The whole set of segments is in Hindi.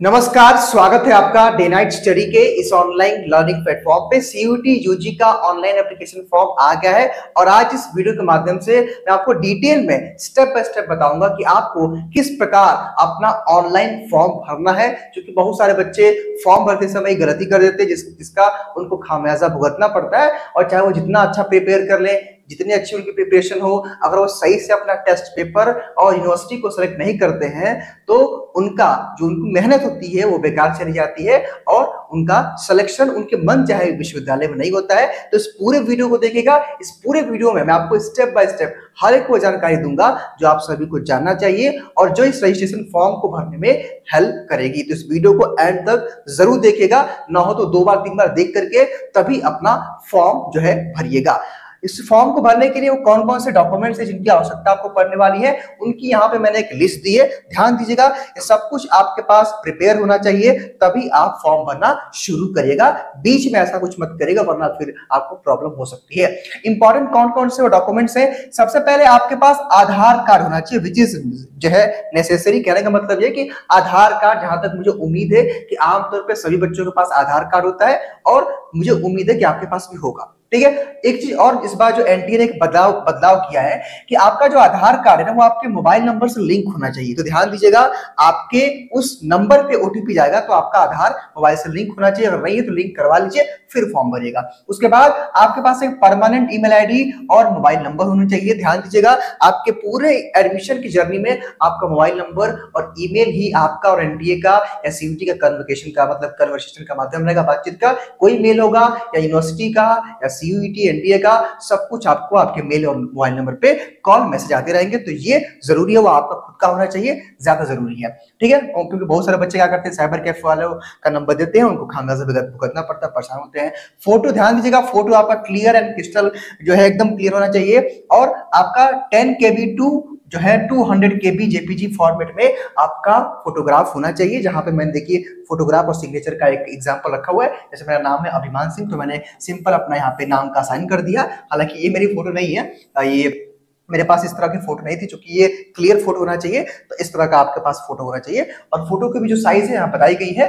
नमस्कार, स्वागत है आपका डे नाइट स्टडी के इस ऑनलाइन लर्निंग प्लेटफॉर्म पे। सीयूटी यूजी का ऑनलाइन एप्लीकेशन फॉर्म आ गया है और आज इस वीडियो के माध्यम से मैं आपको डिटेल में स्टेप बाय स्टेप बताऊंगा कि आपको किस प्रकार अपना ऑनलाइन फॉर्म भरना है, क्योंकि बहुत सारे बच्चे फॉर्म भरते समय गलती कर देते हैं जिसका उनको खामियाजा भुगतना पड़ता है। और चाहे वो जितना अच्छा प्रिपेयर कर ले, जितनी अच्छी उनकी प्रिपरेशन हो, अगर वो सही से अपना टेस्ट पेपर और यूनिवर्सिटी को सेलेक्ट नहीं करते हैं तो उनका जो उनकी मेहनत होती है वो बेकार चली जाती है और उनका सिलेक्शन उनके मन चाहे विश्वविद्यालय में नहीं होता है। तो इस पूरे वीडियो को देखिएगा। इस पूरे वीडियो में मैं आपको स्टेप बाय स्टेप हर एक वो जानकारी दूंगा जो आप सभी को जानना चाहिए और जो इस रजिस्ट्रेशन फॉर्म को भरने में हेल्प करेगी। तो इस वीडियो को एंड तक जरूर देखिएगा, ना हो तो 2 बार 3 बार देख करके तभी अपना फॉर्म जो है भरिएगा। इस फॉर्म को भरने के लिए वो कौन कौन से डॉक्यूमेंट्स है जिनकी आवश्यकता आपको पड़ने वाली है, उनकी यहाँ पे मैंने एक लिस्ट दी है। ध्यान दीजिएगा, ये सब कुछ आपके पास प्रिपेयर होना चाहिए, तभी आप फॉर्म भरना शुरू करिएगा। बीच में ऐसा कुछ मत करिएगा वरना फिर आपको प्रॉब्लम हो सकती है। इंपॉर्टेंट कौन कौन से डॉक्यूमेंट्स है? सबसे पहले आपके पास आधार कार्ड होना चाहिए, विच इज जो है नेसेसरी। कहने का मतलब ये कि आधार कार्ड, जहां तक मुझे उम्मीद है कि आमतौर पर सभी बच्चों के पास आधार कार्ड होता है और मुझे उम्मीद है कि आपके पास भी होगा। ठीक है। एक चीज और, इस बार जो एनटीए ने एक बदलाव किया है कि आपका जो आधार कार्ड है ना वो आपके मोबाइल नंबर से लिंक होना चाहिए। तो ध्यान दीजिएगा, आपके उस नंबर पे ओटीपी जाएगा तो आपका आधार मोबाइल से लिंक होना चाहिए। अगर नहीं है तो लिंक करवा लीजिए, फिर फॉर्म भरिएगा। उसके बाद आपके पास एक परमानेंट ईमेल आईडी और मोबाइल नंबर होना चाहिए। ध्यान दीजिएगा, आपके पूरे एडमिशन की जर्नी में आपका मोबाइल नंबर और ईमेल ही आपका और एनटीए का या सीयूटी का कन्वर्सेशन का मतलब कन्वर्सेशन का माध्यम रहेगा, बातचीत का। कोई मेल होगा या यूनिवर्सिटी का या सीयूईटी एनडीए का, सब कुछ आपको आपके मेल और मोबाइल नंबर पे कॉल मैसेज आते रहेंगे। तो ये जरूरी है, वो आपका खुद का होना चाहिए, ज्यादा जरूरी है। ठीक है। क्योंकि बहुत सारे बच्चे क्या करते हैं, साइबर कैफे वालों का नंबर देते हैं, उनको खामियाजा भुगतना पड़ता है, परेशान होते हैं। फोटो ध्यान दीजिएगा, फोटो आपका क्लियर एंड क्रिस्टल जो है एकदम क्लियर होना चाहिए और आपका 10 KB टू जो है 200 KB जेपीजी फॉर्मेट में आपका फोटोग्राफ होना चाहिए। जहां पे मैंने देखिए फोटोग्राफ और सिग्नेचर का एक एग्जांपल रखा हुआ है। जैसे मेरा नाम है अभिमान सिंह, तो मैंने सिंपल अपना यहाँ पे नाम का साइन कर दिया। हालांकि ये मेरी फोटो नहीं है, ये मेरे पास इस तरह की फोटो नहीं थी, क्योंकि ये क्लियर फोटो होना चाहिए। तो इस तरह का आपके पास फोटो होना चाहिए। और फोटो की भी जो साइज है यहाँ बताई गई है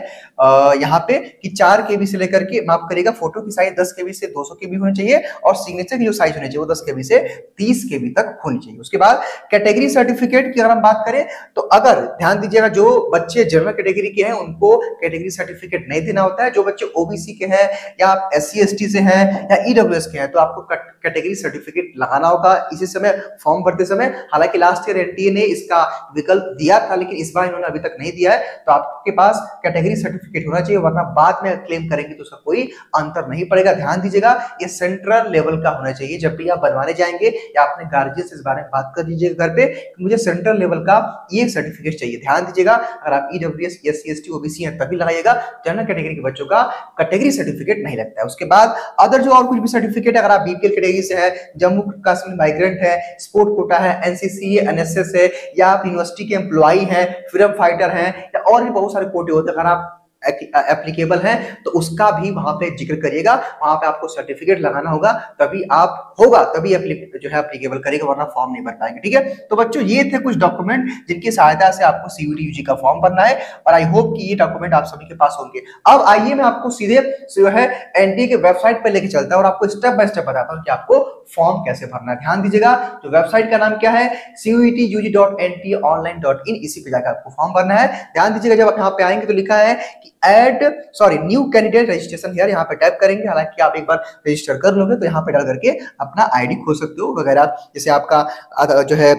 यहाँ पे कि 4 KB से लेकर के, माफ करिएगा, फोटो की साइज 10 KB से 200 KB होनी चाहिए और सिग्नेचर की जो साइज होनी चाहिए वो 10 KB से 30 KB तक होनी चाहिए। उसके बाद कैटेगरी सर्टिफिकेट की अगर हम बात करें तो अगर ध्यान दीजिएगा, जो बच्चे जनरल कैटेगरी के हैं उनको कैटेगरी सर्टिफिकेट नहीं देना होता है। जो बच्चे ओबीसी के हैं या आप SC ST से हैं या ईडब्ल्यूएस के हैं तो आपको कैटेगरी सर्टिफिकेट लगाना होगा इसी समय फॉर्म भरते समय। हालांकि लास्ट ईयर एनटीए ने इसका विकल्प दिया था, लेकिन इस बार इन्होंने अभी तक नहीं दिया है। तो आपके पास कैटेगरी सर्टिफिकेट होना चाहिए, वरना बाद में क्लेम करेंगे तो उसका कोई अंतर नहीं पड़ेगा। ध्यान दीजिएगा, ये सेंट्रल लेवल का होना चाहिए। जब भी आप बनवाने जाएंगे या अपने गार्जियन से इस बारे में बात कर लीजिएगा घर पे, मुझे सेंट्रल लेवल का ये सर्टिफिकेट चाहिए। ध्यान दीजिएगा, अगर आप ईडब्ल्यूएस SC ST ओबीसी हैं तभी लगाइएगा, जनरल कैटेगरी के बच्चों का कैटेगरी सर्टिफिकेट नहीं लगता है। उसके बाद अदर जो और कुछ भी सर्टिफिकेट, अगर आप बीपीएल कैटेगरी से है, जम्मू कश्मीर माइग्रेंट है, स्पोर्ट कोटा है, एनसीसी है, एनएसएस है, या आप यूनिवर्सिटी के एम्प्लॉई हैं, फ्रीडम फाइटर हैं, या और भी बहुत सारे कोटे होते हैं, अगर आप एप्लीकेबल है तो उसका भी वहां पे जिक्र करिएगा। वहां पे आपको सर्टिफिकेट लगाना होगा, तभी जो है एप्लीकेबल करेगा, वरना फॉर्म नहीं भर पाएंगे। ठीक है। तो बच्चों, ये थे कुछ डॉक्यूमेंट जिनकी सहायता से आपको सीयूटी यूजी का फॉर्म भरना है और आई होप कि ये डॉक्यूमेंट आप सभी के पास होंगे। अब आइए मैं आपको सीधे जो है एनटीए के वेबसाइट पर लेके चलता हूं और आपको स्टेप बाय स्टेप बताता हूं कि आपको फॉर्म कैसे भरना है। ध्यान दीजिएगा, जो वेबसाइट का नाम क्या है, CUETUG.NTAonline.in, इसी पे जाकर आपको फॉर्म भरना है। ध्यान दीजिएगा, जब आप यहाँ पे आएंगे तो लिखा है कि न्यू कैंडिडेट रजिस्ट्रेशन हियर, यहाँ पे टाइप करेंगे। हालांकि आप एक बार रजिस्टर कर लोगे तो यहाँ पे डाल करके अपना आईडी खोल सकते हो वगैरह। जैसे आपका जो है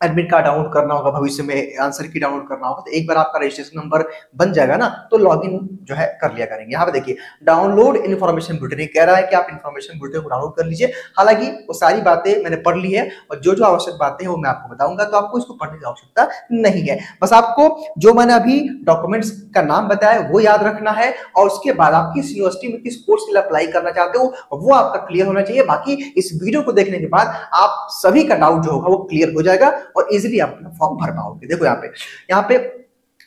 एडमिट कार्ड डाउनलोड करना होगा, भविष्य में आंसर की डाउनलोड करना होगा, तो एक बार आपका रजिस्ट्रेशन नंबर बन जाएगा ना तो लॉगिन जो है कर लिया करेंगे। यहाँ पे देखिए डाउनलोड इन्फॉर्मेशन बुलेटिन कह रहा है कि आप इन्फॉर्मेशन बुलेटिन को डाउनलोड कर लीजिए। हालांकि वो सारी बातें मैंने पढ़ ली है और जो जो आवश्यक बातें हैं वो मैं आपको बताऊंगा, तो आपको इसको पढ़ने की आवश्यकता नहीं है। बस आपको जो मैंने अभी डॉक्यूमेंट्स का नाम बताया वो याद रखना है और उसके बाद आप किस यूनिवर्सिटी में किस कोर्स के लिए अप्लाई करना चाहते हो वो आपका क्लियर होना चाहिए। बाकी इस वीडियो को देखने के बाद आप सभी का डाउट जो होगा वो क्लियर हो जाएगा और इजीली आप अपना फॉर्म भर पाओगे। देखो यहाँ पे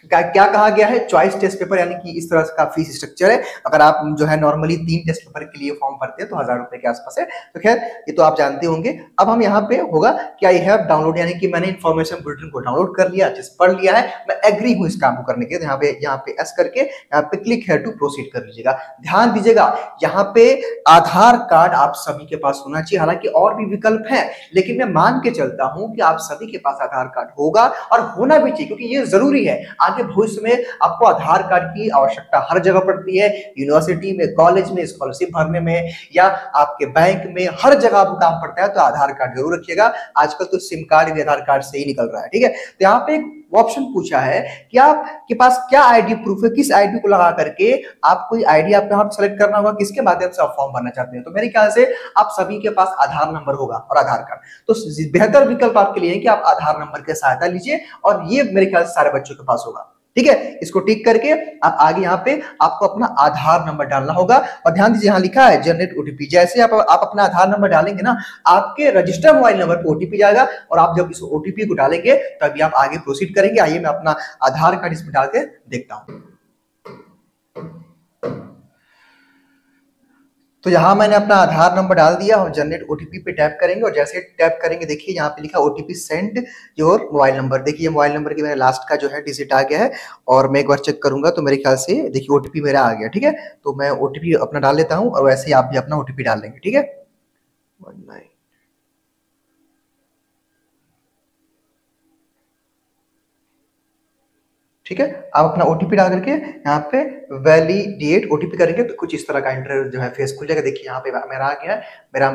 क्या कहा गया है, चॉइस टेस्ट पेपर, यानी कि इस तरह का फीस स्ट्रक्चर है। अगर आप जो है नॉर्मली 3 टेस्ट पेपर के लिए फॉर्म भरते हैं तो 1000 रुपए के आसपास है। तो खैर ये तो आप जानते होंगे। अब हम यहाँ पे होगा कि आई हैव डाउनलोड, यानी कि मैंने इन्फॉर्मेशन बुलेटिन को डाउनलोड कर लिया, जिस पढ़ लिया है, मैं एग्री हूँ इस काम को करने के। तो यहाँ पे एस करके यहाँ पे क्लिक है टू प्रोसीड कर लीजिएगा। ध्यान दीजिएगा यहाँ पे आधार कार्ड आप सभी के पास होना चाहिए। हालांकि और भी विकल्प है, लेकिन मैं मान के चलता हूं कि आप सभी के पास आधार कार्ड होगा और होना भी चाहिए, क्योंकि ये जरूरी है। आगे भविष्य में आपको आधार कार्ड की आवश्यकता हर जगह पड़ती है, यूनिवर्सिटी में, कॉलेज में, स्कॉलरशिप भरने में, या आपके बैंक में, हर जगह आपको काम पड़ता है। तो आधार कार्ड जरूर रखिएगा। आजकल तो सिम कार्ड भी आधार कार्ड से ही निकल रहा है, ठीक है। तो यहाँ पे एक ऑप्शन पूछा है कि आपके पास क्या आईडी प्रूफ है, किस आईडी को लगा करके आप कोई आईडी आपको यहाँ सेलेक्ट करना होगा, किसके माध्यम से आप फॉर्म भरना चाहते हैं। तो मेरे ख्याल से आप सभी के पास आधार नंबर होगा और आधार कार्ड, तो बेहतर विकल्प आपके लिए है कि आप आधार नंबर की सहायता लीजिए, और ये मेरे ख्याल से सारे बच्चों के पास होगा, ठीक है। इसको टिक करके आप आगे यहाँ पे आपको अपना आधार नंबर डालना होगा। और ध्यान दीजिए यहाँ लिखा है जनरेट ओटीपी। जैसे आप अपना आधार नंबर डालेंगे ना, आपके रजिस्टर्ड मोबाइल नंबर पर ओटीपी जाएगा, और आप जब इस ओटीपी को डालेंगे तभी आप आगे प्रोसीड करेंगे। आइए मैं अपना आधार कार्ड इसमें डाल के देखता हूँ। तो यहाँ मैंने अपना आधार नंबर डाल दिया और जनरेट ओटीपी पे टैप करेंगे, और जैसे टैप करेंगे देखिए यहाँ पे लिखा OTP send your mobile number. देखिए मोबाइल नंबर की मेरा लास्ट का जो है डिजिट आ गया है, और मैं एक बार चेक करूंगा तो मेरे ख्याल से देखिए ओटीपी मेरा आ गया, ठीक है। तो मैं ओटीपी अपना डाल लेता हूँ, और वैसे ही आप भी अपना ओटीपी डाल लेंगे, ठीक है। 19 ठीक है। आप अपना ओटीपी डाल करके यहाँ पे वैलिडेट ओटीपी करेंगे तो कुछ इस तरह का इंटरव्यू जो है फेस खुल जाएगा। देखिए यहाँ पे मेरा आ गया है, मेरा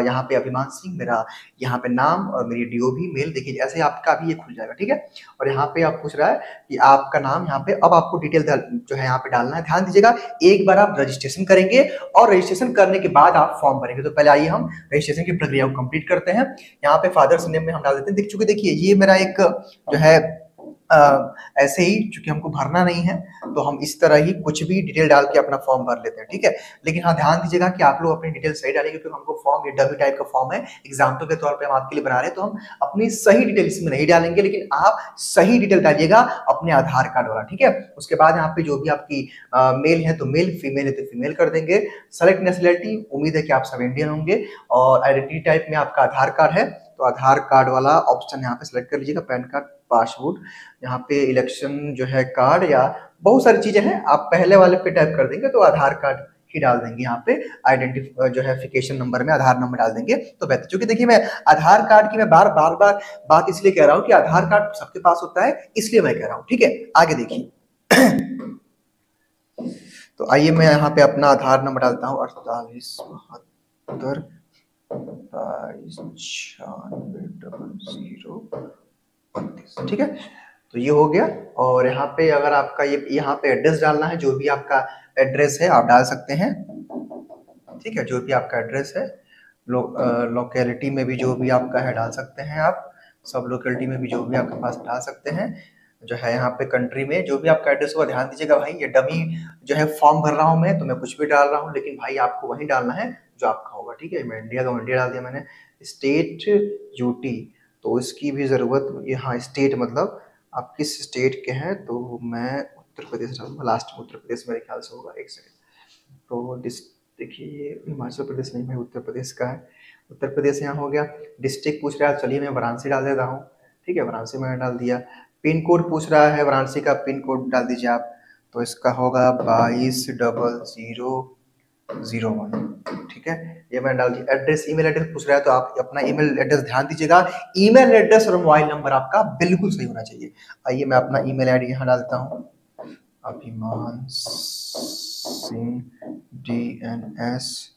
यहाँ पे अभिमान सिंह, मेरा यहाँ पे नाम और मेरी डीओबी मेल। देखिए ऐसे आपका भी ये खुल जाएगा, ठीक है। और यहाँ पे आप पूछ रहा है कि आपका नाम, यहाँ पे अब आपको डिटेल जो है यहाँ पे डालना है। ध्यान दीजिएगा, एक बार आप रजिस्ट्रेशन करेंगे और रजिस्ट्रेशन करने के बाद आप फॉर्म भरेंगे। तो पहले आइए हम रजिस्ट्रेशन की प्रक्रिया को कंप्लीट करते हैं। यहाँ पे फादर्स नेम में हम डाल देते हैं। देख चुके, देखिए ये मेरा एक जो है ऐसे ही, चूंकि हमको भरना नहीं है तो हम इस तरह ही कुछ भी डिटेल डाल के अपना फॉर्म भर लेते हैं, ठीक है। लेकिन हाँ ध्यान दीजिएगा कि आप लोग अपनी डिटेल सही डालेंगे, क्योंकि हमको फॉर्म ये डमी टाइप का फॉर्म है, एग्जाम्पल के तौर पे हम आपके लिए बना रहे हैं। तो हम अपनी सही डिटेल इसमें नहीं डालेंगे, लेकिन आप सही डिटेल डालिएगा अपने आधार कार्ड वाला, ठीक है। उसके बाद यहाँ पे जो भी आपकी मेल है तो मेल, फीमेल है तो फीमेल कर देंगे। सेलेक्ट नेशनलिटी, उम्मीद है कि आप सब इंडियन होंगे, और आइडेंटिटी टाइप में आपका आधार कार्ड है तो आधार कार्ड वाला ऑप्शन यहाँ पे सेलेक्ट कर लीजिएगा। पैन कार्ड, पासपोर्ट, यहाँ पे इलेक्शन जो है कार्ड, या बहुत सारी चीजें हैं, आप पहले वाले पे टाइप कर देंगे तो आधार कार्ड ही डाल देंगे। यहाँ पे आइडेंटिफिकेशन जो है फिकेशन नंबर में आधार नंबर डाल देंगे तो बेहतर। क्योंकि देखिए मैं आधार कार्ड की मैं बार बार बात इसलिए कह रहा हूँ कि आधार कार्ड सबके पास होता है, इसलिए मैं कह रहा हूँ, ठीक है। आगे देखिए तो आइए मैं यहाँ पे अपना आधार नंबर डालता हूँ 4872 22 ठीक है। तो ये हो गया। और यहाँ पे अगर आपका ये यहाँ पे एड्रेस डालना है, जो भी आपका एड्रेस है आप डाल सकते हैं, ठीक है। जो भी आपका एड्रेस है, लोकेलिटी में भी जो भी आपका है डाल सकते हैं आप, सब लोकेलिटी में भी जो भी आपके पास डाल सकते हैं। जो है यहाँ पे कंट्री में जो भी आपका एड्रेस होगा, ध्यान दीजिएगा भाई, ये डमी जो है फॉर्म भर रहा हूँ मैं, तो मैं कुछ भी डाल रहा हूँ, लेकिन भाई आपको वही डालना है जो आपका होगा, ठीक है। मैं इंडिया का इंडिया डाल दिया मैंने। स्टेट यूटी, तो इसकी भी जरूरत, यहाँ स्टेट मतलब आप किस स्टेट के हैं, तो मैं उत्तर प्रदेश डालूंगा, लास्ट में उत्तर प्रदेश मेरे ख्याल से होगा। एक सेकेंड, तो देखिए ये हिमाचल प्रदेश नहीं, भाई उत्तर प्रदेश का है। उत्तर प्रदेश यहाँ हो गया। डिस्ट्रिक्ट पूछ रहा है, चलिए मैं वाराणसी डाल देता हूँ, ठीक है। वाराणसी मैंने डाल दिया। पिन कोड पूछ रहा है, वाराणसी का पिन कोड डाल दीजिए आप, तो इसका होगा 220001, ठीक है। ये मैंने डाल दिया। एड्रेस, ईमेल एड्रेस पूछ रहा है, तो आप अपना ईमेल एड्रेस ध्यान दीजिएगा, ईमेल एड्रेस और मोबाइल नंबर आपका बिल्कुल सही होना चाहिए। आइए मैं अपना ईमेल आईडी यहाँ डालता हूँ, अभिमान सिंह DNS,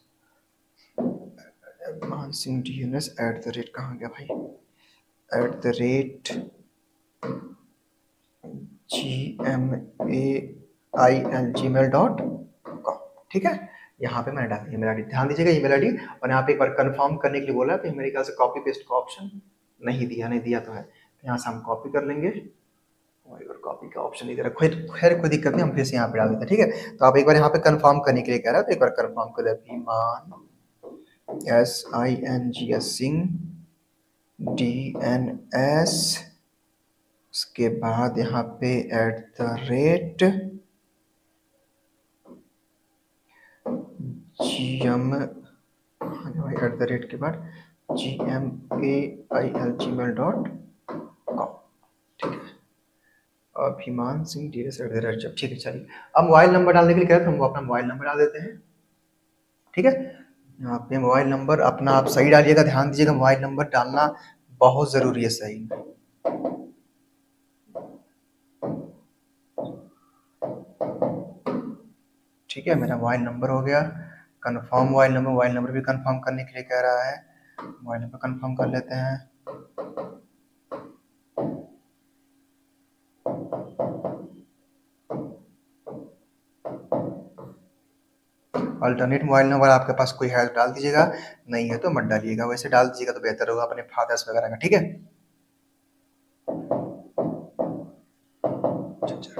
अभिमान सिंह DNS @ कहाँ गया भाई, @gmail.com, ठीक है। यहाँ पे मैंने डाल दिया ईमेल आईडी, ध्यान दीजिएगा ईमेल आईडी। और यहाँ पे एक बार कंफर्म करने के लिए बोला, तो मेरे ख्याल से कॉपी पेस्ट का ऑप्शन नहीं दिया तो है, तो यहाँ से हम कॉपी कर लेंगे, और कॉपी का ऑप्शन नहीं दे रहा, खैर कोई दिक्कत नहीं, हम फिर से यहाँ पे डाल देते हैं, ठीक है। तो आप एक बार यहाँ पे कंफर्म करने के लिए कह रहा है, तो एक बार कंफर्म कर देते हैं, ईमान SING सिंह DNS उसके बाद यहाँ पे @ GM @ के बाद gmail.com। ठीक है, अभिमान सिंह DS @ ठीक है। चलिए, अब मोबाइल नंबर डालने के लिए कह रहे थे, हम अपना मोबाइल नंबर डाल देते हैं। ठीक है, यहाँ पे मोबाइल नंबर अपना आप सही डालिएगा, ध्यान दीजिएगा, मोबाइल नंबर डालना बहुत जरूरी है सही। ठीक है, मेरा मोबाइल नंबर हो गया कंफर्म। मोबाइल नंबर भी कंफर्म करने के लिए कह रहा है, मोबाइल नंबर कंफर्म कर लेते हैं। अल्टरनेट मोबाइल नंबर आपके पास कोई है तो डाल दीजिएगा, नहीं है तो मत डालिएगा, वैसे डाल दीजिएगा तो बेहतर होगा अपने फादर्स वगैरह का। ठीक है,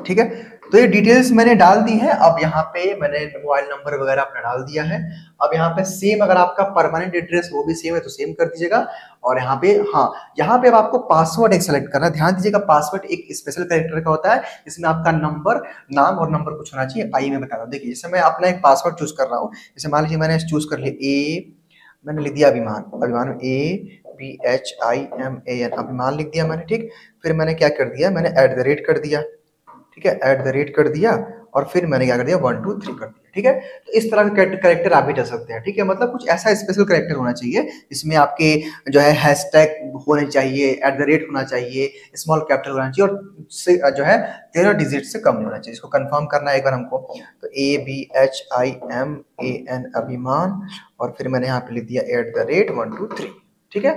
ठीक है, तो ये डिटेल्स मैंने डाल दी है। अब यहाँ पे मैंने मोबाइल नंबर वगैरह अपना डाल दिया है। अब यहाँ पे सेम, अगर आपका परमानेंट एड्रेस वो भी सेम है तो सेम कर दीजिएगा। और यहाँ पे हाँ, यहाँ पे अब आपको पासवर्ड एक सेलेक्ट करना है। ध्यान दीजिएगा, पासवर्ड एक स्पेशल कैरेक्टर का होता है, जिसमें आपका नंबर, नाम और नंबर कुछ होना चाहिए। आइए मैं बता रहा हूँ, देखिए जैसे मैं अपना एक पासवर्ड चूज कर रहा हूँ, जैसे मान लीजिए मैंने चूज कर लिया मैंने लिख दिया अभिमान, ABHIMAN, अभिमान लिख दिया मैंने। ठीक, फिर मैंने क्या कर दिया, मैंने @ कर दिया। ठीक है, @ कर दिया, और फिर मैंने क्या कर दिया 1 2 3 कर दिया। ठीक है, तो इस तरह का कैरेक्टर आप भी डाल सकते हैं। ठीक है, मतलब कुछ ऐसा स्पेशल कैरेक्टर होना चाहिए जिसमें आपके जो है हैशटैग होने चाहिए, @ होना चाहिए, स्मॉल कैपिटल होना चाहिए, और से जो है 13 डिजिट से कम नहीं होना चाहिए। इसको कंफर्म करना है एक बार हमको, तो ABHIMAN अभिमान, और फिर मैंने यहाँ पे लिख दिया @ 1 2 3। ठीक है,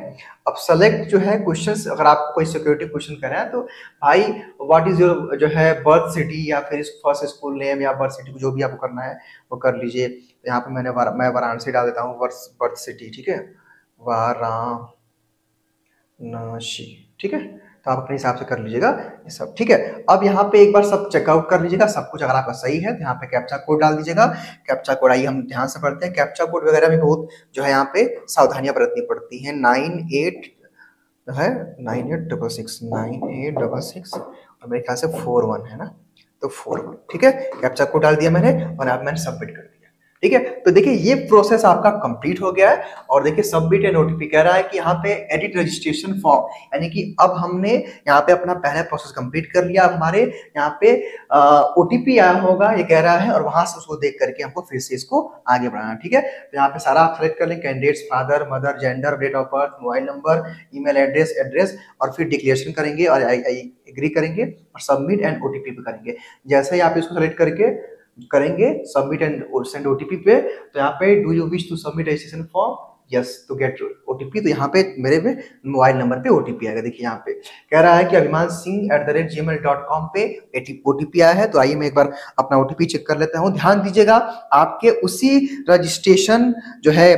अब सेलेक्ट जो है क्वेश्चंस, अगर आपको कोई सिक्योरिटी क्वेश्चन करना है तो भाई व्हाट इज योर जो है बर्थ सिटी, या फिर फर्स्ट स्कूल नेम, या बर्थ सिटी जो भी आपको करना है वो कर लीजिए। यहाँ पे मैं वाराणसी डाल देता हूँ, बर्थ सिटी। ठीक है, वाराणसी। ठीक है, तो आप अपने हिसाब से कर लीजिएगा ये सब। ठीक है, अब यहाँ पे एक बार सब चेकआउट कर लीजिएगा, सब कुछ अगर आपका सही है तो यहाँ पे कैप्चा कोड डाल दीजिएगा। कैप्चा कोड आइए हम ध्यान से पढ़ते हैं। कैप्चा कोड वगैरह भी बहुत जो है यहाँ पे सावधानियां बरतनी पड़ती हैं। 98 है 9866 और मेरे ख्याल से 41 है ना, तो 41। ठीक है, कैप्चा कोड डाल दिया मैंने, और अब मैंने सबमिट कर दिया। ठीक है, तो देखिए ये प्रोसेस आपका कंप्लीट हो गया है। और देखिए सबमिट एंड OTP कह रहा है कि यहाँ पे एडिट रजिस्ट्रेशन फॉर्म, यानी कि अब हमने यहाँ पे अपना पहला प्रोसेस कंप्लीट कर लिया। अब हमारे यहाँ पे OTP आया होगा, ये कह रहा है, और वहां से उसको देख करके हमको फिर से इसको आगे बढ़ाना। ठीक है, तो यहाँ पे सारा आप सेलेक्ट कर लें, candidates, father, mother, gender, date of birth, mobile number, email address, और फिर डिक्लेरेशन करेंगे और आई एग्री करेंगे, और सबमिट एंड OTP पे करेंगे। जैसे ही आप इसको सेलेक्ट करके करेंगे सबमिट एंड सेंड OTP पे, तो यहाँ पे do you wish to submit registration form, yes to get OTP, तो यहाँ पे मेरे में मोबाइल नंबर पे OTP आएगा। देखिए यहाँ पे कह रहा है कि अभिमान सिंह @gmail.com पे OTP आया है। तो आइए मैं एक बार अपना OTP चेक कर लेता हूँ। ध्यान दीजिएगा, आपके उसी रजिस्ट्रेशन जो है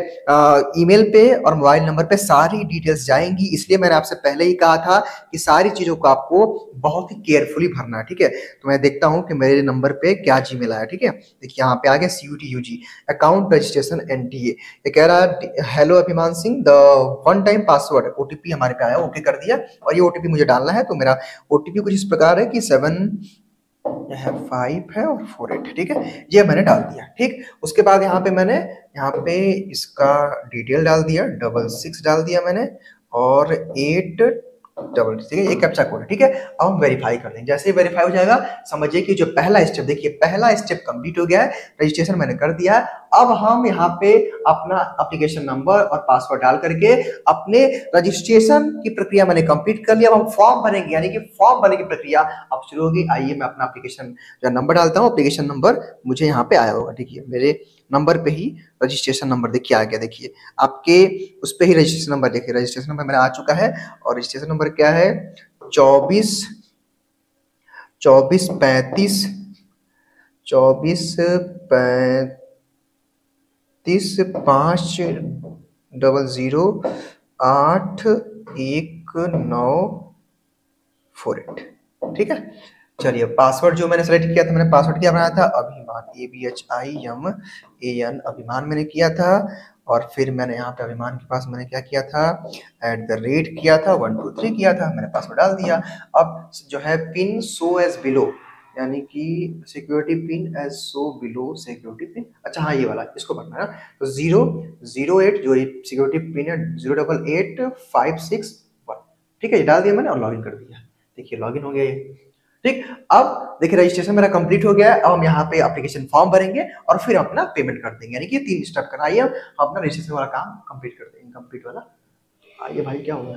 ईमेल पे और मोबाइल नंबर पे सारी डिटेल्स जाएंगी, इसलिए मैंने आपसे पहले ही कहा था कि सारी चीजों को आपको बहुत ही केयरफुली भरना है। ठीक है, तो मैं देखता हूँ कि मेरे नंबर पे क्या जीमेल आया। ठीक है, देखिए यहाँ पे आ गया CUT UG account registration NTA। ये कह रहा है हेलो अभिमान Singh, the 1 time password OTP हमारे पे आया, ओके कर दिया। और ये OTP मुझे डालना है, तो मेरा OTP कुछ इस प्रकार है कि 7 5 है और 48। ठीक है, ये मैंने डाल दिया। ठीक, उसके बाद यहाँ पे मैंने यहाँ पे इसका डिटेल डाल दिया, 66 डाल दिया मैंने, और 8 डबल। ठीक है, ये कैप्चा कोड है। ठीक है, अब हम वेरीफाई कर देंगे। जैसे ही वेरीफाई हो जाएगा, समझिए कि जो पहला स्टेप, देखिए पहला स्टेप कंप्लीट हो गया है, रजिस्ट्रेशन मैंने कर दिया है। अब हम यहाँ पे अपना एप्लीकेशन नंबर और पासवर्ड डाल करके अपने रजिस्ट्रेशन की प्रक्रिया मैंने कंप्लीट कर लिया। अब हम फॉर्म भरेंगे, यानी कि फॉर्म भरने की प्रक्रिया अब शुरू होगी। आइए मैं अपना एप्लीकेशन जो नंबर डालता हूँ, एप्लीकेशन नंबर मुझे यहाँ पे आया होगा। देखिए मेरे नंबर पे ही रजिस्ट्रेशन नंबर देखिए आ गया। देखिए आपके उस पे ही रजिस्ट्रेशन नंबर, देखिए रजिस्ट्रेशन नंबर मेरा आ चुका है, और रजिस्ट्रेशन नंबर क्या है 24 35 5081948। ठीक है, चलिए पासवर्ड जो मैंने सेलेक्ट किया था, मैंने पासवर्ड क्या बनाया था, अभिमान, ABHIMAN, अभिमान मैंने किया था। और फिर मैंने यहाँ पे अभिमान के पास मैंने क्या किया था, @ किया था, 1 2 3 किया था, मैंने पासवर्ड डाल दिया। अब जो है पिन शो एज बिलो, यानी कि security pin as show below security pin, अच्छा हाँ ये वाला इसको भरना है ना। तो 008 जो सिक्योरिटी पिन है 088561, ठीक है ये डाल दिया मैंने और लॉगिन कर दिया। देखिए लॉगिन हो गया ये, ठीक। अब देखिए रजिस्ट्रेशन मेरा कंप्लीट हो गया है। अब हम यहाँ पे एप्लीकेशन फॉर्म भरेंगे और फिर अपना पेमेंट कर देंगे, यानी कि 3 स्टेप करना। आइए हम अपना रजिस्ट्रेशन वाला काम कंप्लीट कर देंगे, कंप्लीट वाला। आइए भाई क्या हुआ है,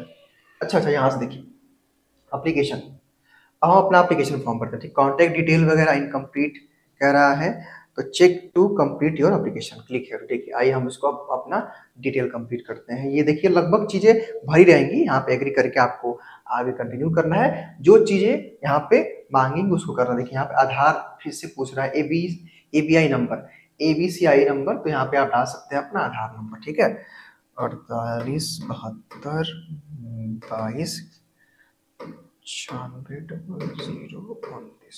अच्छा अच्छा यहाँ से देखिए एप्लीकेशन। अब हम अपना एप्लीकेशन फॉर्म भरते हैं, ठीक। कॉन्टैक्ट डिटेल वगैरह इनकम्प्लीट कह रहा है, तो check to complete your application, click here. देखिए आइए हम इसको अपना डिटेल कंप्लीट करते हैं। ये देखिए लगभग चीजें भरी रहेंगी, यहाँ पे एग्री करके आपको आगे कंटिन्यू करना है। जो चीजें यहाँ पे मांगेंगे उसको करना। देखिए यहाँ पे आधार फिर से पूछ रहा है, ABI नंबर, ABCI नंबर, तो यहाँ पे आप डाल सकते हैं अपना आधार नंबर, ठीक है। 48 72 22 960019,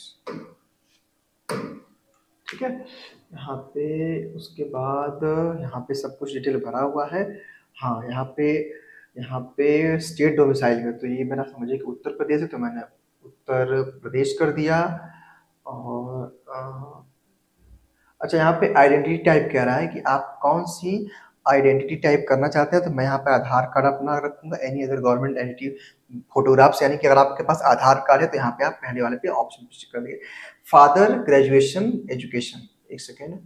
ठीक है। यहाँ पे उसके बाद यहाँ पे सब कुछ डिटेल भरा हुआ है। हाँ यहाँ पे स्टेट डोमिसाइल है, तो ये मेरा समझिए कि उत्तर प्रदेश है, तो मैंने उत्तर प्रदेश कर दिया। और अच्छा यहाँ पे आइडेंटिटी टाइप कह रहा है कि आप कौन सी आइडेंटिटी टाइप करना चाहते हैं, तो मैं यहाँ पे आधार कार्ड अपना रखूंगा, any other government entity photographs, यानी कि अगर आपके पास आधार कार्ड है तो यहाँ पे आप पहले वाले पे ऑप्शन कर दिए। फादर ग्रेजुएशन एजुकेशन, एक सेकेंड,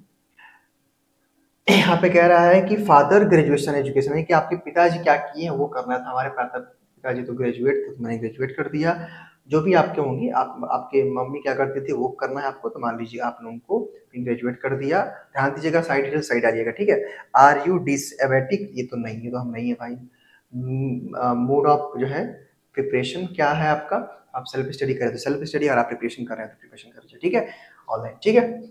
यहाँ पे कह रहा है कि फादर ग्रेजुएशन एजुकेशन है कि आपके पिताजी क्या किए हैं वो करना था। हमारे पिताजी तो ग्रेजुएट थे, तो मैंने ग्रेजुएट कर दिया। जो भी आपके होंगी, आपके मम्मी क्या करते थे वो करना है आपको, तो मान लीजिए आप लोगों को ग्रेजुएट कर दिया। ध्यान दीजिएगा, साइड डिटेल सही डालिएगा, ठीक है। आर यू डिसएबेटिक, ये तो नहीं, ये तो हम नहीं है भाई। मोड ऑफ जो है प्रिपरेशन क्या है आपका, आप सेल्फ स्टडी करें तो सेल्फ स्टडी, और आप प्रिपरेशन कर रहे हैं तो प्रिपरेशन करिए, ठीक है, ऑनलाइन, ठीक है।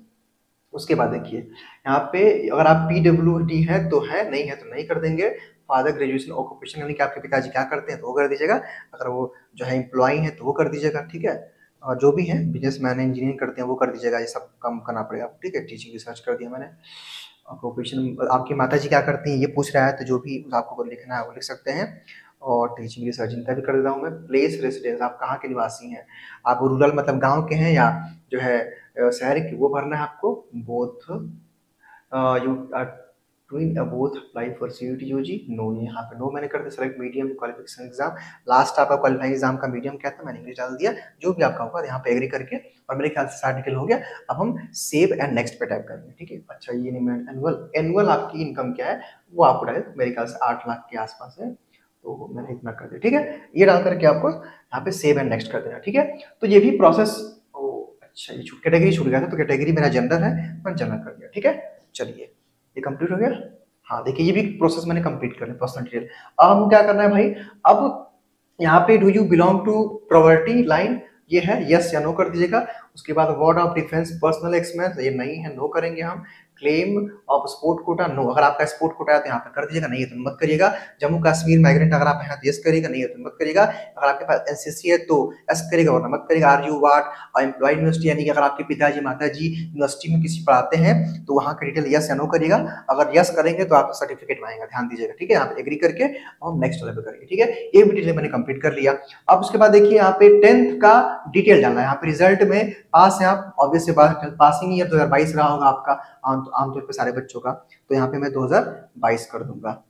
उसके बाद देखिए यहाँ पे अगर आप PWD है तो है, नहीं है तो नहीं कर देंगे। फादर ग्रेजुएशन ऑक्यूपेशन, यानी कि आपके पिताजी क्या करते हैं तो वो कर दीजिएगा। अगर वो जो है एम्प्लॉई है तो वो कर दीजिएगा, ठीक है। और जो भी है बिजनेसमैन इंजीनियरिंग करते हैं वो कर दीजिएगा, ये सब कम करना पड़ेगा, ठीक है। टीचिंग रिसर्च कर दिया मैंने। ऑक्यूपेशन आपकी माताजी क्या करती हैं ये पूछ रहा है, तो जो भी आपको लिखना है वो लिख सकते हैं। और टीचिंग रिसर्च इनका भी कर देता हूँ मैं। प्लेस रेसिडेंस, आप कहाँ के निवासी हैं, आप रूरल मतलब गांव के हैं या जो है शहर की, वो भरना है आपको। Both you are doing both apply for CUET UG, no, यहाँ पे नो मैंने कर दिया। Select medium qualification exam, last आपका क्वालिफाइंग एग्जाम का मीडियम क्या था, मैंने इंग्लिश डाल दिया। जो भी आपका होगा यहाँ पे एग्री करके, और मेरे ख्याल से सारा डिटेल हो गया। अब हम सेव एंड नेक्स्ट पे टाइप करेंगे, ठीक है। अच्छा ये नहीं, मैं एनुअल आपकी इनकम क्या है वो आपको डाले, तो मेरे ख्याल से 8 लाख के आसपास है, तो मैंने इतना कर दिया, ठीक है। ये डाल करके आपको यहाँ पे सेव एंड नेक्स्ट कर देना, ठीक है। तो ये भी प्रोसेस, अच्छा ये कैटेगरी छूट गया था, तो कैटेगरी मेरा जनरल है, मैंने जनरल कर दिया, ठीक है। चलिए ये कंप्लीट हो गया। हाँ देखिए ये भी प्रोसेस मैंने कंप्लीट कर लिया, पर्सनल डिटेल। अब हम क्या करना है भाई, अब यहाँ पे do you belong to property line, ये है यस या नो कर दीजिएगा। उसके बाद ward of defence personnel expense, ये नहीं है, नो करेंगे हम। Claim of sport quota, no, अगर आपका स्पोर्ट कोटा है तो यहाँ पे कर दीजिएगा, नहीं है तो मत करिएगा। जम्मू कश्मीर माइग्रेंट अगर आप हैं तो यस करिएगा, नहीं है तो मत करिएगा। अगर आपके पास NCC है तो एस करिएगा वरना मत करिएगा। Are you what employ university, यानी कि अगर आपके पिताजी माताजी यूनिवर्सिटी में किसी पढ़ाते हैं तो वहाँ का डिटेल यस या नो करिएगा। अगर यस करेंगे तो आपका सर्टिफिकेट आएगा, ध्यान दीजिएगा, ठीक है। यहाँ पे एग्री करके हम नेक्स्ट वाले पे करेंगे, ठीक है। ये भी डिटेल मैंने कंप्लीट कर लिया। अब उसके बाद देखिए यहाँ पे 10th का डिटेल डालना है। यहाँ पे रिजल्ट में पास है आप, ऑब्वियस से बात, पासिंग ईयर 2022 रहा होगा आपका आमतौर पे सारे बच्चों का, तो यहाँ पे मैं 2022 कर दूंगा,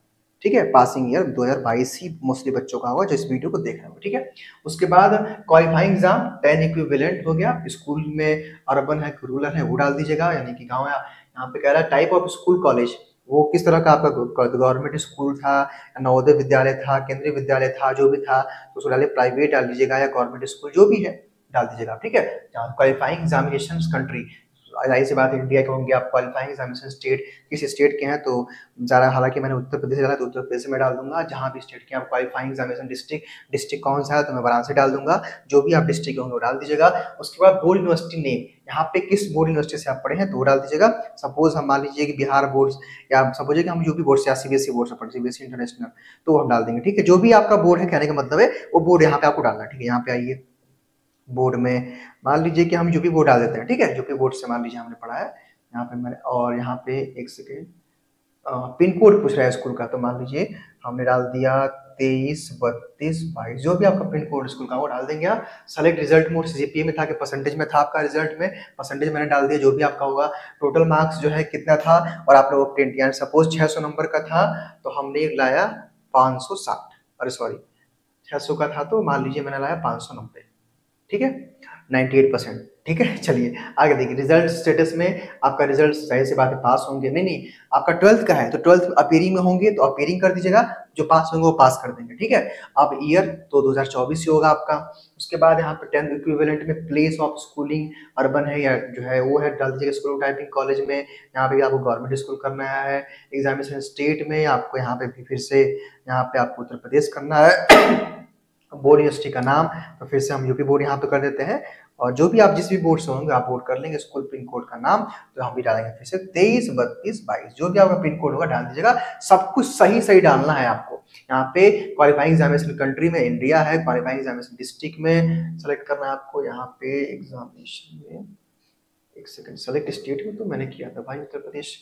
ठीक है। पासिंग ईयर 2022 ही मोस्टली बच्चों का होगा जो इस वीडियो को देख रहे होंगे, ठीक है। उसके बाद क्वालिफाइंग एग्जाम 10 इक्विवेलेंट हो गया। स्कूल में अर्बन है रूरल है वो डाल दीजिएगा, यानी कि गाँव है। यहाँ पे कह रहा है टाइप ऑफ स्कूल कॉलेज, वो किस तरह का आपका गवर्नमेंट स्कूल था, नवोदय विद्यालय था, केंद्रीय विद्यालय था, जो भी था तो उसको डालिए। प्राइवेट डाल दीजिएगा या गवर्नमेंट स्कूल जो भी है डाल दीजिएगा, ठीक है। क्वालिफाइंग एग्जामिनेशन कंट्री, जाहिर सी बात है इंडिया के होंगे आप। क्वालिफाइंग एग्जामिनेशन स्टेट, किस स्टेट के हैं तो ज़्यादा, हालांकि मैंने उत्तर प्रदेश डाला तो उत्तर प्रदेश में डाल दूंगा। जहाँ भी स्टेट के आप क्वालिफाइंग एग्जामिनेशन डिस्ट्रिक्ट कौन सा है तो मैं वाराणसी डाल दूंगा। जो भी आप डिस्ट्रिक्ट होंगे वो डाल दीजिएगा। उसके बाद बोर्ड यूनिवर्सिटी नेम, यहाँ पे किस बोर्ड यूनिवर्सिटी से आप पढ़े हैं तो वो डाल दीजिएगा। सपोज हम मान लीजिए कि बिहार बोर्ड, या सपोज कि हम यूपी बोर्ड से या CBSE बोर्ड से पढ़े, CBSE इंटरनेशनल, तो हम डाल देंगे, ठीक है। जो भी आपका बोर्ड है कहने का मतलब है वो बोर्ड यहाँ पे आपको डालना है, ठीक है। यहाँ पे आइए बोर्ड में मान लीजिए कि हम यूपी बोर्ड डाल देते हैं, ठीक है, यूपी बोर्ड से मान लीजिए हमने पढ़ा है यहाँ पे मैंने, और यहाँ पे एक सेकेंड पिन कोड पूछ रहा है स्कूल का, तो मान लीजिए हमने डाल दिया 23 32 22, जो भी आपका पिन कोड स्कूल का वो डाल देंगे आप। सेलेक्ट रिजल्ट मोड, सीजीपीए में था कि परसेंटेज में था आपका, रिजल्ट में परसेंटेज मैंने डाल दिया, जो भी आपका होगा। टोटल मार्क्स जो है कितना था और आप लोगों को यानी सपोज 600 नंबर का था तो हमने लाया 560, अरे सॉरी 600 का था तो मान लीजिए मैंने लाया 590, ठीक है, 98%, ठीक है। चलिए आगे देखिए, रिजल्ट स्टेटस में आपका रिजल्ट सही से बात है पास होंगे, नहीं आपका 12th का है तो 12th अपीयरिंग में होंगे तो अपीयरिंग कर दीजिएगा, जो पास होंगे वो पास कर देंगे, ठीक है। अब ईयर तो 2024 ही होगा आपका। उसके बाद यहाँ पे 10th इक्विवेलेंट में प्लेस ऑफ स्कूलिंग अर्बन है या जो है वो है, डाल दीजिएगा स्कूल टाइपिंग कॉलेज में, यहाँ पे भी आपको गवर्नमेंट स्कूल करना है। एग्जामिनेशन स्टेट में आपको यहाँ पे भी फिर से यहाँ पे आपको उत्तर प्रदेश करना है। बोर्ड यूनिवर्सिटी का नाम तो फिर से हम यूपी बोर्ड यहाँ पे कर देते हैं, और जो भी आप जिस भी बोर्ड से होंगे आप बोर्ड कर लेंगे। स्कूल पिन कोड का नाम तो हम भी डालेंगे फिर से 23 32 22, जो भी आपका पिन कोड होगा डाल दीजिएगा। सब कुछ सही सही डालना है आपको। यहाँ पे क्वालिफाइंग एग्जामिनेशन कंट्री में इंडिया है, क्वालिफाइंग एग्जामिनेशन डिस्ट्रिक्ट में सेलेक्ट करना है आपको। यहाँ पे एग्जामिनेशन में एक सेकंड, सेलेक्ट स्टेट में तो मैंने किया था भाई उत्तर प्रदेश,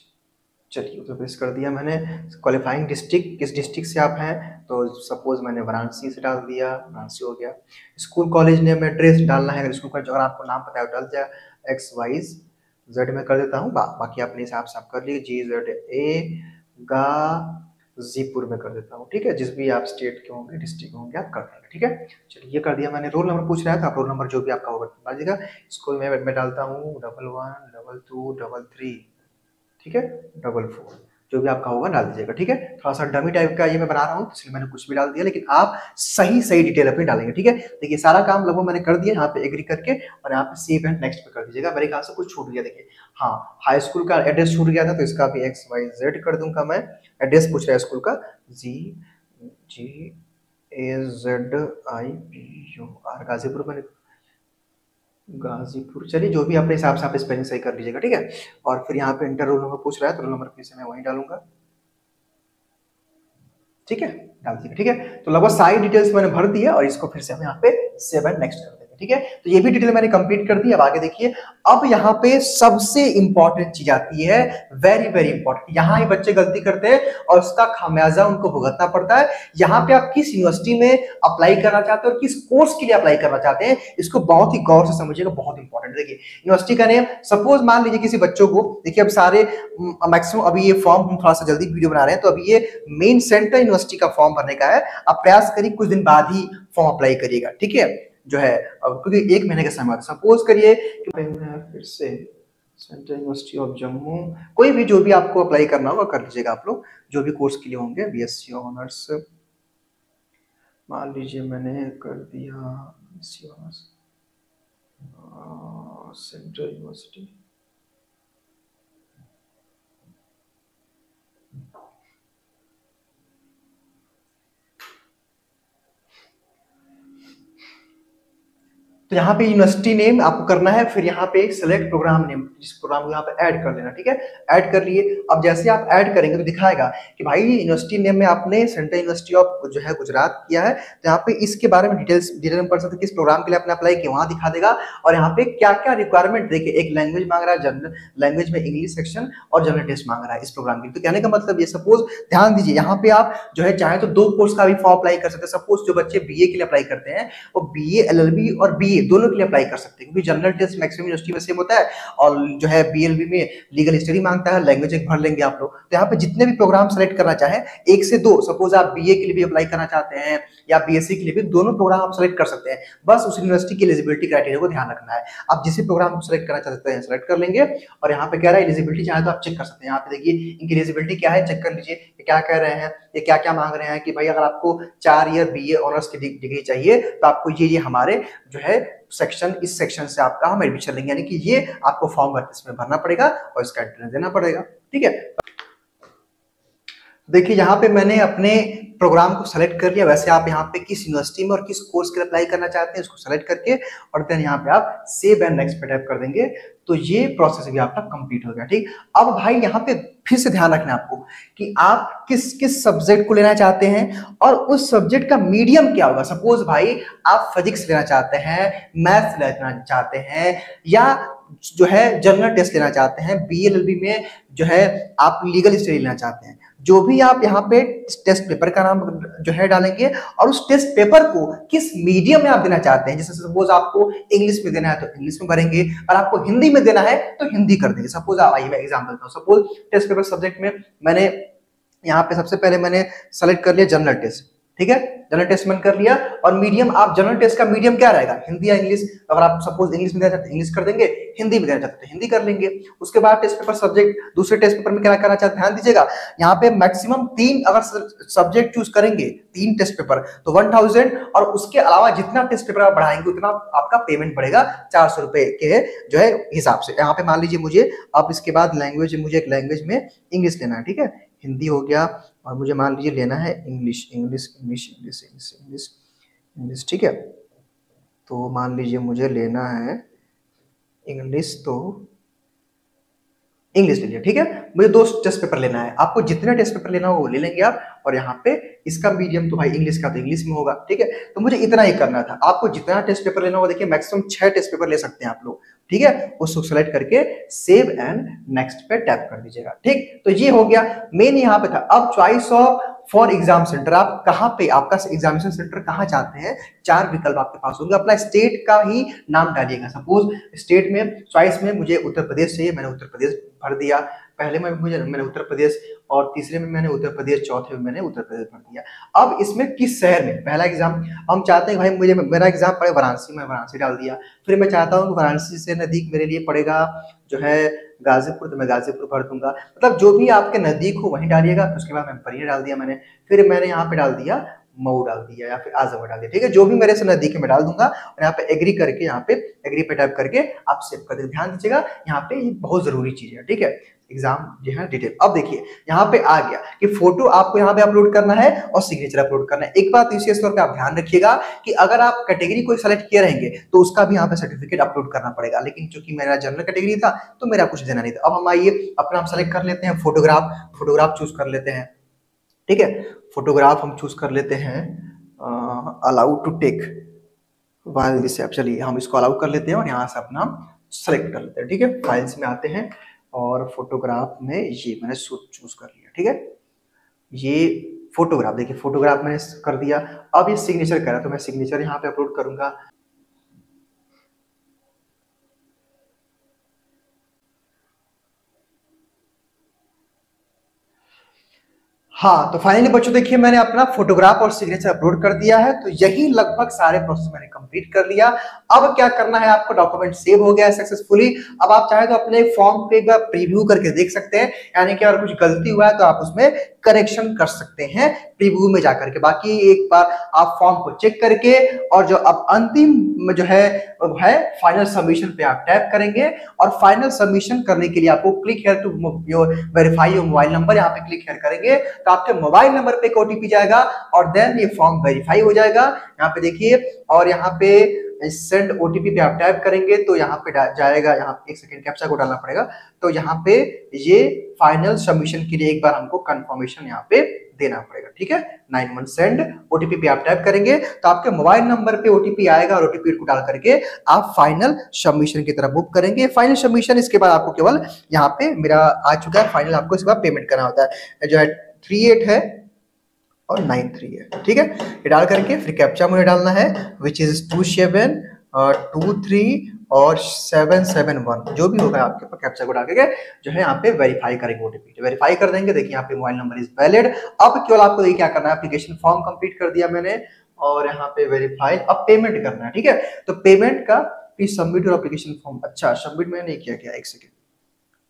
चलिए उत्तर प्रदेश कर दिया मैंने। क्वालिफाइंग डिस्ट्रिक्ट, किस डिस्ट्रिक्ट से आप हैं, तो सपोज मैंने वाराणसी से डाल दिया, वाराणसी हो गया। स्कूल कॉलेज नेम एड्रेस डालना है, अगर स्कूल का अगर आपको नाम पता है डाल दिया, XYZ में कर देता हूँ, बाकी अपने हिसाब से आप कर लीजिए, GZA गाजीपुर में कर देता हूँ, ठीक है। जिस भी आप स्टेट के होंगे डिस्ट्रिक्ट होंगे आप कर देंगे, ठीक है। चलिए ये कर दिया मैंने। रोल नंबर पूछ रहा है तो आप रोल नंबर जो भी आपका होगा डालिएगा। स्कूल में मैं डालता हूँ 11 12 33, ठीक है, 44, जो भी आपका होगा डाल दीजिएगा, ठीक है। थोड़ा सा डमी टाइप का ये मैं बना रहा हूँ इसलिए मैंने कुछ भी डाल दिया, लेकिन आप सही सही डिटेल अपनी डालेंगे, ठीक है। देखिए सारा काम लगभग मैंने कर दिया, यहाँ पे एग्री करके और यहाँ पे सेव एंड नेक्स्ट पे कर दीजिएगा। मेरे ख्याल से कुछ छूट गया, देखिए हाँ हाई स्कूल का एड्रेस छूट गया था तो इसका भी XYZ कर दूंगा मैं। एड्रेस पूछ रहा है स्कूल का GGAZIPUR, गाजीपुर में, गाजीपुर, चलिए जो भी अपने हिसाब से आप स्पेलिंग सही कर लीजिएगा, ठीक है। और फिर यहाँ पे इंटर रोल नंबर पूछ रहा है तो रोल नंबर फिर से मैं वहीं डालूंगा, ठीक है, डाल दीजिए, ठीक है। तो लगभग सारी डिटेल्स मैंने भर दी है और इसको फिर से हम यहाँ पे सेव एंड नेक्स्ट कर देंगे, ठीक है। तो ये भी डिटेल मैंने कंप्लीट कर दी। अब आगे देखिए, अब यहाँ पे सबसे इंपॉर्टेंट चीज आती है, वेरी वेरी इंपॉर्टेंट। यहाँ ये बच्चे गलती करते हैं और उसका खामियाजा उनको भुगतना पड़ता है। यहाँ पे आप किस यूनिवर्सिटी में अप्लाई करना चाहते हैं और किस कोर्स के लिए अप्लाई करना चाहते हैं, इसको बहुत ही गौर से समझिएगा, बहुत इंपॉर्टेंट। देखिए यूनिवर्सिटी का नेम, सपोज मान लीजिए किसी बच्चों को, देखिए अब सारे मैक्सिमम अभी ये फॉर्म हम थोड़ा सा जल्दी वीडियो बना रहे हैं तो अभी ये मेन सेंटर यूनिवर्सिटी का फॉर्म भरने का है। आप प्रयास करिए कुछ दिन बाद ही फॉर्म अप्लाई करिएगा, ठीक है, जो है क्योंकि 1 महीने का समय। सपोज करिए कि फिर से सेंट्रल यूनिवर्सिटी ऑफ जम्मू, कोई भी जो भी आपको अप्लाई करना होगा कर लीजिएगा आप लोग, जो भी कोर्स के लिए होंगे। BSc ऑनर्स मान लीजिए मैंने कर दिया, BSc ऑनर्स सेंट्रल यूनिवर्सिटी, तो यहाँ पे यूनिवर्सिटी नेम आपको करना है, फिर यहाँ पे सिलेक्ट प्रोग्राम नेम, जिस प्रोग्राम को यहाँ पे ऐड कर देना, ठीक है। ऐड कर लिए। अब जैसे आप ऐड करेंगे तो दिखाएगा कि भाई यूनिवर्सिटी नेम में आपने सेंट्रल यूनिवर्सिटी ऑफ जो है गुजरात किया है, तो यहाँ पे इसके बारे में डिटेल में पढ़ सकते हैं, किस प्रोग्राम के लिए आपने अप्लाई किया वहां दिखा देगा। और यहाँ पे क्या क्या रिक्वायरमेंट, देखिए एक लैंग्वेज मांग रहा है, जनरल लैंग्वेज में इंग्लिश सेक्शन और जनरल टेस्ट मांग रहा है इस प्रोग्राम की। तो कहने का मतलब ये, सपोज ध्यान दीजिए यहाँ पे आप जो है चाहे तो 2 कोर्स का भी फॉर्म अप्लाई कर सकते हैं। सपोज जो बच्चे BA के लिए अप्लाई करते हैं वो BA LLB और BA दोनों के लिए अप्लाई कर सकते हैं, क्योंकि जनरल टेस्ट मैक्सिमम यूनिवर्सिटी में सेम होता है और जो है BLB में लीगल हिस्ट्री मांगता है, लैंग्वेज एक भर लेंगे आप लोग। तो यहाँ पे जितने भी प्रोग्राम सेलेक्ट करना चाहे 1 से 2, सपोज आप BA के लिए भी अप्लाई करना चाहते हैं या BSc के लिए भी, दोनों प्रोग्राम आप सेलेक्ट कर सकते हैं। बस उस यूनिवर्सिटी की एलिजिबिलिटी क्राइटेरिया को ध्यान रखना है। आप जिस भी प्रोग्राम को सेलेक्ट करना चाहते हैं सेलेक्ट कर लेंगे और यहाँ पे कह रहा है एलिजिबिलिटी चाहे तो आप चेक कर सकते हैं। यहाँ पे देखिए इनकी एलिजिबिलिटी क्या है, चेक कर लीजिए क्या कह रहे हैं, ये क्या क्या मांग रहे हैं कि भाई अगर आपको 4 ईयर BA ऑनर्स की डिग्री चाहिए तो आपको ये हमारे जो है सेक्शन, इस सेक्शन से आपका हम एडमिशन लेंगे, यानी कि ये आपको फॉर्म इसमें भरना पड़ेगा और इसका एंट्रेंस देना पड़ेगा, ठीक है। देखिए यहाँ पे मैंने अपने प्रोग्राम को सेलेक्ट कर लिया, वैसे आप यहाँ पे किस यूनिवर्सिटी में और किस कोर्स के लिए अप्लाई करना चाहते हैं उसको सेलेक्ट करके और देन यहाँ पे आप सेव एंड नेक्स्ट पे टाइप कर देंगे, तो ये प्रोसेस भी आपका कंप्लीट हो गया। ठीक, अब भाई यहाँ पे फिर से ध्यान रखना है आपको कि आप किस किस सब्जेक्ट को लेना चाहते हैं और उस सब्जेक्ट का मीडियम क्या होगा। सपोज भाई आप फिजिक्स लेना चाहते हैं, मैथ्स लेना चाहते हैं, या जो है जनरल टेस्ट लेना चाहते हैं, बीएलएलबी में जो है आप लीगल स्टडी लेना चाहते हैं, जो भी आप यहाँ पे टेस्ट पेपर का नाम जो है डालेंगे और उस टेस्ट पेपर को किस मीडियम में आप देना चाहते हैं। जैसे सपोज आपको इंग्लिश में देना है तो इंग्लिश में भरेंगे, और आपको हिंदी में देना है तो हिंदी कर देंगे। सपोज आइए मैं एग्जाम्पल देता हूँ। सपोज टेस्ट पेपर सब्जेक्ट में मैंने यहाँ पे सबसे पहले मैंने सेलेक्ट कर लिया जनरल टेस्ट। ठीक है, जनरल टेस्ट मैंने कर लिया, और मीडियम आप जनरल टेस्ट का मीडियम क्या रहेगा, हिंदी या इंग्लिश। अगर आप सपोज इंग्लिश में देना चाहते हैं इंग्लिश कर देंगे, हिंदी में देना चाहते हैं हिंदी कर लेंगे। उसके बाद टेस्ट पेपर सब्जेक्ट दूसरे टेस्ट पेपर में क्या करना चाहते हैं, ध्यान दीजिएगा, यहाँ पे मैक्सिमम 3 अगर सब्जेक्ट चूज करेंगे, 3 टेस्ट पेपर तो 1000, और उसके अलावा जितना टेस्ट पेपर आप बढ़ाएंगे उतना आपका पेमेंट बढ़ेगा 400 रुपए के जो है हिसाब से। यहाँ पे मान लीजिए मुझे अब इसके बाद लैंग्वेज, मुझे एक लैंग्वेज में इंग्लिश लेना है। ठीक है, हिंदी हो गया, और मुझे मान लीजिए लेना है English English English English English English English. ठीक है, तो मान लीजिए मुझे लेना है इंग्लिश, तो इंग्लिश ले लिया। ठीक है, मुझे 2 टेस्ट पेपर लेना है, आपको जितने टेस्ट पेपर लेना हो वो ले लेंगे आप, और यहाँ पे इसका मीडियम तो भाई इंग्लिश का तो इंग्लिश में होगा। ठीक है, तो मुझे इतना ही करना था। आपको जितना टेस्ट पेपर लेना हो, देखिए मैक्सिमम 6 टेस्ट पेपर ले सकते हैं आप लोग। ठीक है, उसको सेलेक्ट करके सेव एंड नेक्स्ट पे टैप कर दीजिएगा। ठीक, तो ये हो गया, मेन यहाँ पे था। अब choice of for exam centre, आप कहाँ पे आपका एग्जामिनेशन सेंटर कहाँ चाहते हैं, 4 विकल्प आपके पास होंगे। अपना स्टेट का ही नाम डालिएगा। सपोज स्टेट में चॉइस में मुझे उत्तर प्रदेश चाहिए, मैंने उत्तर प्रदेश भर दिया। पहले में मैंने उत्तर प्रदेश, और तीसरे में मैंने उत्तर प्रदेश, चौथे में मैंने उत्तर प्रदेश भर दिया। अब इसमें किस शहर में पहला एग्जाम हम चाहते हैं, भाई मुझे मेरा एग्जाम पड़े वाराणसी में, वाराणसी डाल दिया। फिर मैं चाहता हूँ वाराणसी से नजदीक मेरे लिए पड़ेगा जो है गाजीपुर, तो मैं गाजीपुर भर दूंगा। मतलब जो भी आपके नजदीक हो वहीं डालिएगा। उसके बाद मैं परिया डाल दिया मैंने, फिर मैंने यहाँ पे डाल दिया मऊ डाल दिया, या फिर आजमगढ़ डाल दिया। ठीक है, जो भी मेरे से नजदीक है मैं डाल दूंगा, और यहाँ पे एग्री करके, यहाँ पे एग्री पे टाइप करके आप सेव कर देंगे। ध्यान दीजिएगा, यहाँ पे ये बहुत जरूरी चीज है। ठीक है, एग्जाम जो है डिटेल। अब देखिए यहाँ पे आ गया कि फोटो आपको यहाँ पे अपलोड करना है और सिग्नेचर अपलोड करना है। एक बात विशेष तौर पे आप ध्यान रखिएगा कि अगर आप कैटेगरी को सेलेक्ट किए रहेंगे तो उसका भी यहाँ पे सर्टिफिकेट अपलोड करना पड़ेगा, लेकिन चूंकि मेरा जनरल कैटेगरी था तो मेरा कुछ देना नहीं था। अब हम आइए अपना सेलेक्ट कर लेते हैं फोटोग्राफ चूज कर लेते हैं। ठीक है, फोटोग्राफ हम चूज कर लेते हैं allow to take while this app. चलिए हम इसको अलाउ कर लेते हैं और यहाँ से अपना सेलेक्ट कर लेते हैं। ठीक है, फाइल्स में आते हैं और फोटोग्राफ में ये मैंने चूज कर लिया। ठीक है, ये फोटोग्राफ, देखिए फोटोग्राफ मैंने कर दिया। अब ये सिग्नेचर करा तो मैं सिग्नेचर यहाँ पे अपलोड करूंगा। हाँ, तो फाइनली बच्चों देखिए मैंने अपना फोटोग्राफ और सिग्नेचर अपलोड कर दिया है। तो यही लगभग सारे प्रोसेस मैंने कंप्लीट कर लिया। अब क्या करना है आपको, डॉक्यूमेंट सेव हो गया है सक्सेसफुली। अब आप चाहे तो अपने फॉर्म पे एक बार प्रीव्यू करके देख सकते हैं, यानी कि अगर कुछ गलती हुआ है तो आप उसमें करेक्शन कर सकते हैं प्रीव्यू में जाकर के। बाकी एक बार आप फॉर्म को चेक करके, और जो अब अंतिम जो है फाइनल सबमिशन पे आप टैप करेंगे, और फाइनल सबमिशन करने के लिए आपको click here to verify your mobile number, यहाँ पे क्लिक हियर करेंगे तो आपके मोबाइल नंबर पे एक ओटीपी जाएगा, और देन ये फॉर्म वेरीफाई हो जाएगा। यहाँ पे देखिए, और यहाँ पे सेंड ओटीपी पे आप टाइप करेंगे तो यहाँ पे जाएगा, यहाँ पे 1 सेकंड कैप्चा को डालना पड़ेगा। तो यहाँ पे ये फाइनल सबमिशन के लिए एक बार हमको कंफर्मेशन यहाँ पे देना पड़ेगा। ठीक है, 91 सेंड ओटीपी पे आप टाइप करेंगे तो आपके मोबाइल नंबर पे ओटीपी आएगा, और ओटीपी को डाल करके आप फाइनल सबमिशन की तरफ मूव करेंगे। फाइनल सबमिशन इसके बाद आपको केवल यहाँ पे मेरा आ चुका है फाइनल, आपको इसके बाद पेमेंट करना होता है जो है 38 है और 93 है। ठीक है, ये डाल करके फिर कैप्चा मुझे डालना है विच इज 2723 और 771, जो भी होगा आपके पास कैप्चा को डाल के जो है यहाँ पे वेरीफाई करेंगे ओटीपी। वेरीफाई कर देंगे, देखिए यहाँ पे मोबाइल नंबर इज वैलिड। अब केवल आपको देखिए क्या करना है, एप्लीकेशन फॉर्म कंप्लीट कर दिया मैंने, और यहाँ पे वेरीफाई, अब पेमेंट करना है। ठीक है, तो पेमेंट का please submit your application form. अच्छा, सबमिट मैंने नहीं किया क्या, 1 सेकंड,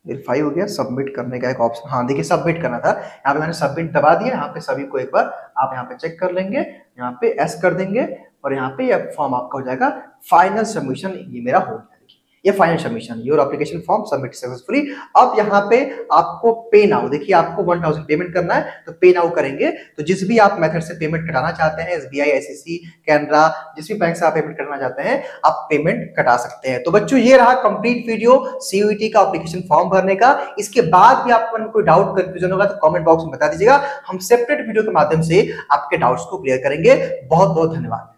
वेरीफाई हो गया। सबमिट करने का एक ऑप्शन, हाँ देखिए सबमिट करना था, यहाँ पे मैंने सबमिट दबा दिया। यहाँ पे सभी को एक बार आप यहाँ पे चेक कर लेंगे, यहाँ पे एस कर देंगे, और यहाँ पे ये फॉर्म आपका हो जाएगा फाइनल सबमिशन, ये मेरा हो गया। ये final submission, your application form submit successfully. अब यहाँ पे आपको पे नाउ, देखिए आपको 1000 पेमेंट करना है तो पे नाउ करेंगे। तो जिस भी आप मेथड से पेमेंट कटाना चाहते हैं, एसबीआई, आईसीसी, कैनरा, जिस भी बैंक से आप पेमेंट करना चाहते हैं आप पेमेंट कटा सकते हैं। तो बच्चों ये रहा कंप्लीट वीडियो सीयूईटी का एप्लीकेशन फॉर्म भरने का। इसके बाद भी आपको कोई डाउट कंफ्यूजन होगा तो कमेंट बॉक्स में बता दीजिएगा, हम सेपरेट वीडियो के माध्यम से आपके डाउट्स को क्लियर करेंगे। बहुत बहुत धन्यवाद।